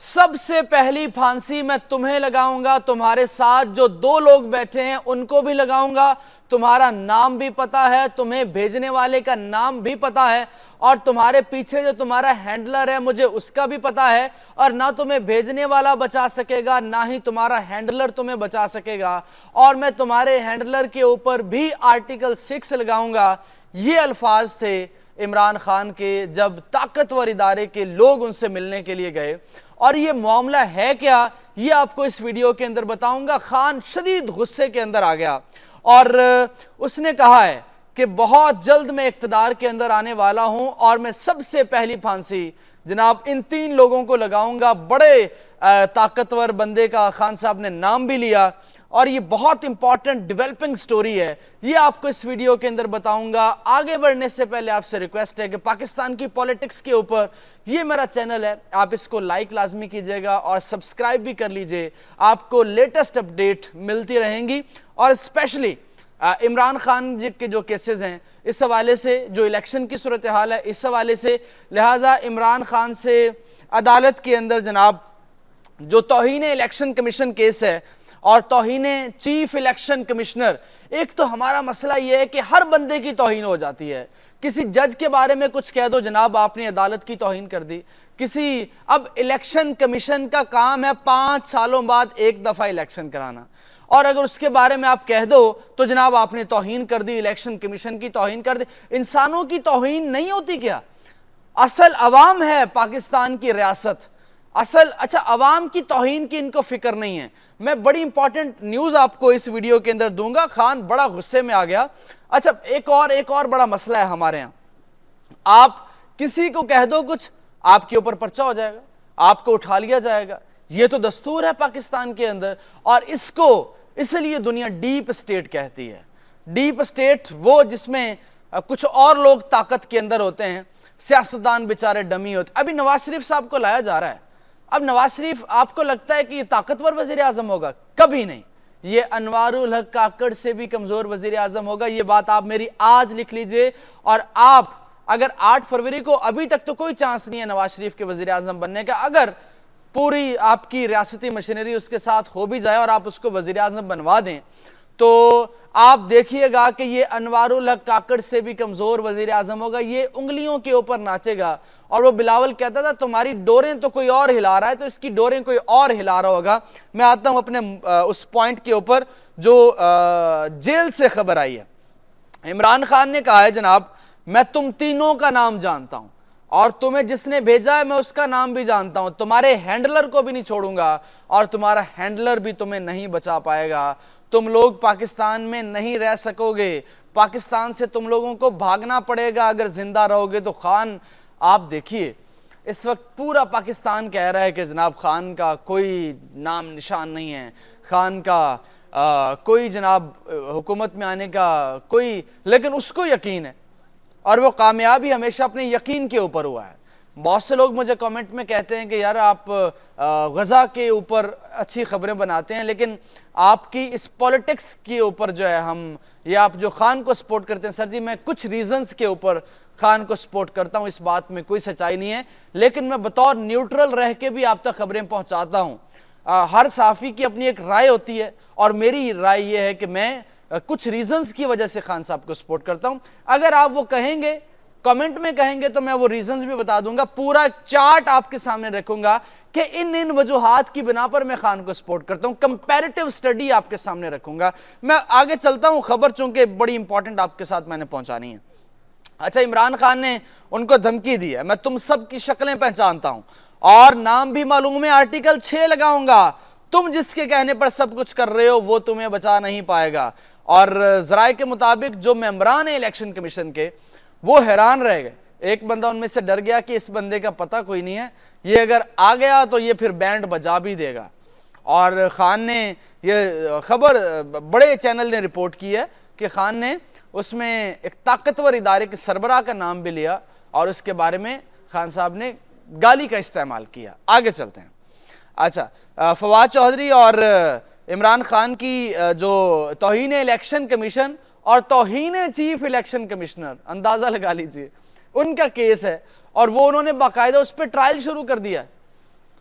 سب سے پہلی پھانسی میں تمہیں لگاؤں گا، تمہارے ساتھ جو دو لوگ بیٹھے ہیں ان کو بھی لگاؤں گا۔ تمہارا نام بھی پتا ہے، تمہیں بھیجنے والے کا نام بھی پتا ہے، اور تمہارے پیچھے جو تمہارا ہینڈلر ہے مجھے اس کا بھی پتا ہے، اور نہ تمہیں بھیجنے والا بچا سکے گا نہ ہی تمہارا ہینڈلر تمہیں بچا سکے گا، اور میں تمہارے ہینڈلر کے اوپر بھی آرٹیکل 6 لگاؤں گا۔ یہ الفاظ تھے عمران خان کے جب طاقتور ادارے کے لوگ ان سے ملنے کے لیے گئے۔ اور یہ معاملہ ہے کیا، یہ آپ کو اس ویڈیو کے اندر بتاؤں گا۔ خان شدید غصے کے اندر آ گیا اور اس نے کہا ہے کہ بہت جلد میں اقتدار کے اندر آنے والا ہوں اور میں سب سے پہلی پھانسی جناب ان 3 لوگوں کو لگاؤں گا۔ بڑے طاقتور بندے کا خان صاحب نے نام بھی لیا، اور یہ بہت امپورٹنٹ ڈیولپنگ سٹوری ہے، یہ آپ کو اس ویڈیو کے اندر بتاؤں گا۔ آگے بڑھنے سے پہلے آپ سے ریکویسٹ ہے کہ پاکستان کی پولیٹکس کے اوپر یہ میرا چینل ہے، آپ اس کو لائک لازمی کیجئے گا اور سبسکرائب بھی کر لیجئے، آپ کو لیٹسٹ اپڈیٹ ملتی رہیں گی۔ اور اسپیشلی عمران خان جی کے جو کیسز ہیں اس حوالے سے، جو الیکشن کی صورتحال ہے اس حوالے سے، لہٰذا عمران خان سے عدالت کے اندر جناب جو توہین الیکشن کمیشن کیس ہے اور توہین چیف الیکشن کمشنر، ایک تو ہمارا مسئلہ یہ ہے کہ ہر بندے کی توہین ہو جاتی ہے۔ کسی جج کے بارے میں کچھ کہہ دو جناب آپ نے عدالت کی توہین کر دی، اب الیکشن کمیشن کا کام ہے 5 سالوں بعد ایک دفعہ الیکشن کرانا، اور اگر اس کے بارے میں آپ کہہ دو تو جناب آپ نے توہین کر دی، الیکشن کمیشن کی توہین کر دی۔ انسانوں کی توہین نہیں ہوتی کیا؟ اصل عوام ہے پاکستان کی ریاست، اچھا عوام کی توہین کی ان کو فکر نہیں ہے۔ میں بڑی امپورٹنٹ نیوز آپ کو اس ویڈیو کے اندر دوں گا۔ خان بڑا غصے میں آ گیا۔ اچھا ایک اور بڑا مسئلہ ہے ہمارے ہاں، آپ کسی کو کہہ دو کچھ، آپ کے اوپر پرچہ ہو جائے گا، آپ کو اٹھا لیا جائے گا۔ یہ تو دستور ہے پاکستان کے اندر، اور اس لیے دنیا ڈیپ اسٹیٹ کہتی ہے۔ ڈیپ اسٹیٹ وہ جس میں کچھ اور لوگ طاقت کے اندر ہوتے ہیں، سیاستدان بیچارے ڈمی ہوتے ہیں۔ ابھی نواز شریف صاحب کو لایا جا رہا ہے، اب نواز شریف آپ کو لگتا ہے کہ یہ طاقتور وزیر اعظم ہوگا؟ کبھی نہیں، یہ انوار الحق کاکڑ سے بھی کمزور وزیر اعظم ہوگا۔ یہ بات آپ میری آج لکھ لیجئے، اور آپ اگر 8 فروری کو، ابھی تک تو کوئی چانس نہیں ہے نواز شریف کے وزیر اعظم بننے کا، اگر پوری آپ کی ریاستی مشینری اس کے ساتھ ہو بھی جائے اور آپ اس کو وزیر اعظم بنوا دیں، تو آپ دیکھیے گا کہ یہ انوار الحق کاکڑ سے بھی کمزور وزیر اعظم ہوگا۔ یہ انگلیوں کے اوپر ناچے گا، اور وہ بلاول کہتا تھا تمہاری ڈوریں تو کوئی اور ہلا رہا ہے تو اس کی ڈوریں کوئی اور ہلا رہا ہوگا۔ میں آتا ہوں اپنے اس پوائنٹ کے اوپر جو جیل سے خبر آئی ہے۔ عمران خان نے کہا ہے جناب میں تم تینوں کا نام جانتا ہوں، اور تمہیں جس نے بھیجا ہے میں اس کا نام بھی جانتا ہوں، تمہارے ہینڈلر کو بھی نہیں چھوڑوں گا، اور تمہارا ہینڈلر بھی تمہیں نہیں بچا پائے گا۔ تم لوگ پاکستان میں نہیں رہ سکو گے، پاکستان سے تم لوگوں کو بھاگنا پڑے گا اگر زندہ رہو گے۔ تو خان آپ دیکھیے اس وقت پورا پاکستان کہہ رہا ہے کہ جناب خان کا کوئی نام نشان نہیں ہے، خان کا کوئی جناب حکومت میں آنے کا کوئی، لیکن اس کو یقین ہے، اور وہ کامیابی ہمیشہ اپنے یقین کے اوپر ہوا ہے۔ بہت سے لوگ مجھے کامنٹ میں کہتے ہیں کہ یار آپ غزہ کے اوپر اچھی خبریں بناتے ہیں، لیکن آپ کی اس پولیٹکس کے اوپر جو ہے یا آپ جو خان کو سپورٹ کرتے ہیں، سر جی میں کچھ ریزنز کے اوپر خان کو سپورٹ کرتا ہوں، اس بات میں کوئی سچائی نہیں ہے، لیکن میں بطور نیوٹرل رہ کے بھی آپ تک خبریں پہنچاتا ہوں۔ ہر صحافی کی اپنی ایک رائے ہوتی ہے، اور میری رائے یہ ہے کہ میں کچھ ریزنز کی وجہ سے خان صاحب کو سپورٹ کرتا ہوں۔ اگر آپ وہ کہیں گے، کمنٹ میں کہیں گے، تو میں وہ ریزنز بھی بتا دوں گا، پورا چارٹ آپ کے سامنے رکھوں گا کہ ان وجوہات کی بنا پر میں خان کو سپورٹ کرتا ہوں، کمپیریٹیو سٹڈی آپ کے سامنے رکھوں گا۔ میں آگے چلتا ہوں، خبر چونکہ بڑی امپورٹنٹ آپ کے ساتھ میں نے پہنچانی ہے۔ اچھا عمران خان نے ان کو دھمکی دی ہے، میں تم سب کی شکلیں پہچانتا ہوں اور نام بھی معلوم ہے، آرٹیکل 6 لگاؤں گا، تم جس کے کہنے پر سب کچھ کر رہے ہو وہ تمہیں بچا نہیں پائے گا۔ اور ذرائع کے مطابق جو ممبران ہیں الیکشن کمیشن کے، وہ حیران رہ گئے۔ ایک بندہ ان میں سے ڈر گیا کہ اس بندے کا پتہ کوئی نہیں ہے، یہ اگر آ گیا تو یہ پھر بینڈ بجا بھی دے گا۔ اور خان نے یہ خبر بڑے چینل نے رپورٹ کی ہے کہ خان نے اس میں ایک طاقتور ادارے کے سربراہ کا نام بھی لیا، اور اس کے بارے میں خان صاحب نے گالی کا استعمال کیا۔ آگے چلتے ہیں۔ اچھا فواد چودھری اور عمران خان کی جو توہین الیکشن کمیشن اور توہین چیف الیکشن کمشنر، اندازہ لگا لیجئے، ان کا کیس ہے، اور وہ انہوں نے باقاعدہ اس پہ ٹرائل شروع کر دیا ہے۔